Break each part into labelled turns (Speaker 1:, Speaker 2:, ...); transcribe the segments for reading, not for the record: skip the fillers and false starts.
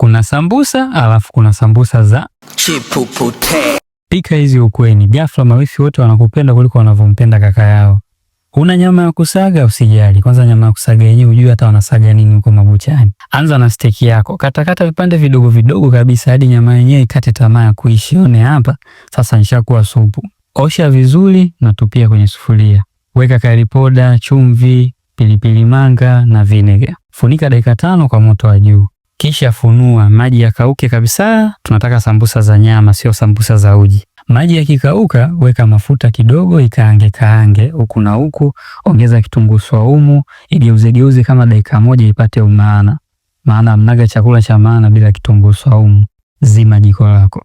Speaker 1: Kuna sambusa alafu kuna sambusa za chipupute. Pika hizi ukweni, ghafla mawifi wote wanakupenda kuliko wanavyompenda kaka yao. Una nyama ya kusaga usijali. Kwanza nyama ya kusaga yenyewe hujui hata wanasaga nini huko mabuchani. Anza na steki yako. Katakata vipande vidogo vidogo kabisa hadi nyama yenyewe ikate tamaa ya kuishi. One hapa sasa nishakuwa supu. Osha vizuri na tupia kwenye sufuria. Weka curry powder, chumvi, pilipili manga na vinegar. Funika dakika 5 kwa moto wa juu. Kisha funua, maji yakauke kabisa. Tunataka sambusa za nyama, sio sambusa za uji. Maji yakikauka, weka mafuta kidogo, ikaange huku na huku. Ongeza kitunguu saumu, igeuze kama dakika 1 ipate umaana. Maana mnaga chakula cha maana bila kitunguu saumu. Zima jiko lako.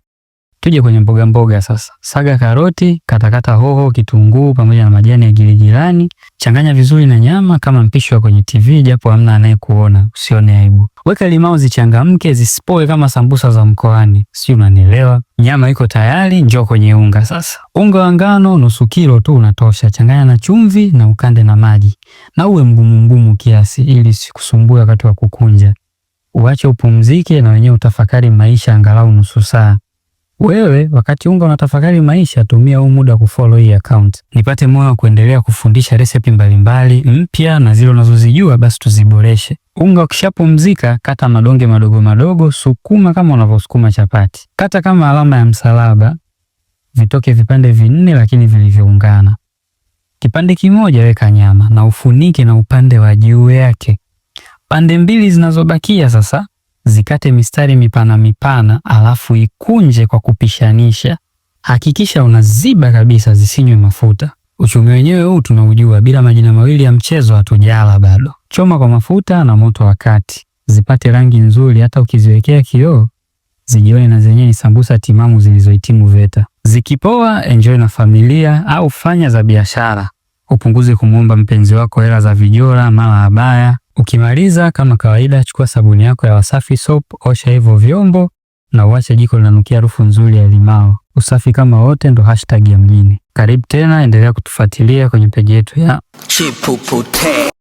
Speaker 1: Tuje kwenye mboga sasa. Saga karoti, katakata hoho, kitunguu pamoja na majani ya giligilani. Changanya vizuri na nyama kama mpishi wa kwenye TV, japo hamna anayekuona, usione aibu. Weka limao zichangamke, zisipoe kama sambusa za mkoani. Sio, unanielewa? Nyama iko tayari, njoo kwenye unga sasa. Unga wa ngano nusu kilo tu unatosha. Changanya na chumvi na ukande na maji. Na uwe mgumu kiasi ili sikusumbue wakati wa kukunja. Uache upumzike na wenyewe utafakari maisha angalau nusu saa. Wewe wakati unga unatafakari maisha, tumia huu muda kufollow hii account. Nipate moyo wa kuendelea kufundisha recipe mbalimbali mpya na zile unazozijua basi tuziboreshe. Unga ukishapumzika, kata madonge madogo, sukuma kama unavyosukuma chapati. Kata kama alama ya msalaba, vitoke vipande 4 lakini vilivyoungana. Kipande kimoja weka nyama na ufunike na upande wa juu yake. Pande 2 zinazobakia sasa zikate mistari mipana alafu ikunje kwa kupishanisha. Hakikisha unaziba kabisa zisinywe mafuta. Uchumi wenyewe huu tunaujua, bila majina mawili ya mchezo hatujala bado. Choma kwa mafuta na moto wa kati. Zipate rangi nzuri, hata ukiziwekea kioo zijione na zenyewe ni sambusa timamu zilizohitimu VETA. Zikipoa enjoy na familia au fanya za biashara. Upunguze kumuomba mpenzi wako hela za vijora mara habaya. Ukimaliza kama kawaida, chukua sabuni yako ya Wasafi Soap, osha hivyo vyombo na uache jiko linanukia harufu nzuri ya limao. Usafi kama wote ndo hashtag ya mjini. Karibu tena, endelea kutufuatilia kwenye peji yetu ya Chipupute.